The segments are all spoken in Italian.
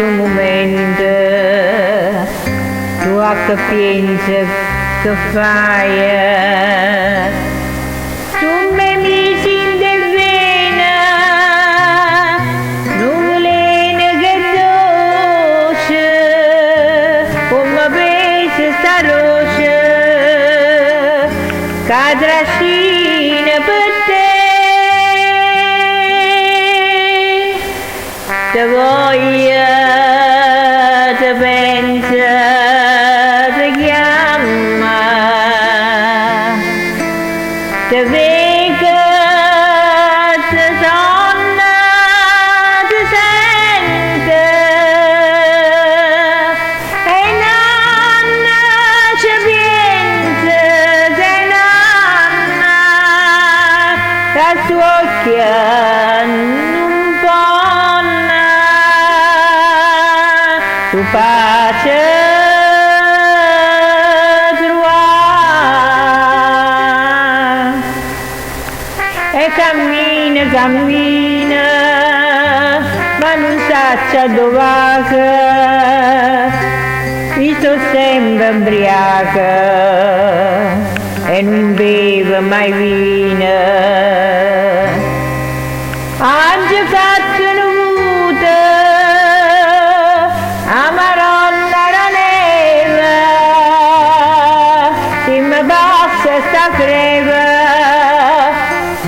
un momento, tu che pensi che fai, tu mi misi in de vena, nuvolene che dolce, come pesa sta rosa, che trascina per te. Te voglio, te penso, te chiama, te vedo, te sonna, te sente, e nanna ci pensa, te nanna, la sua occhia non ponna, tu pace trovare. E cammina, cammina, ma non sa dove va. Io sto sempre ubriaca e non bevo mai vino. Oggi fatto una muta, a Maronna la neve, se mi passa sta creva,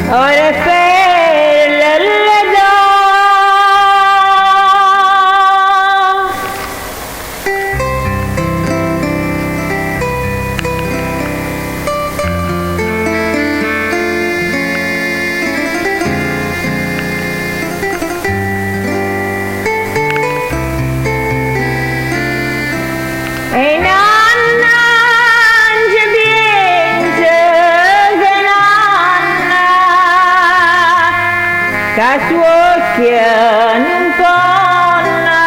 ora è per le do. E nonna ci pensa che nonna, che sua occhia non ponna,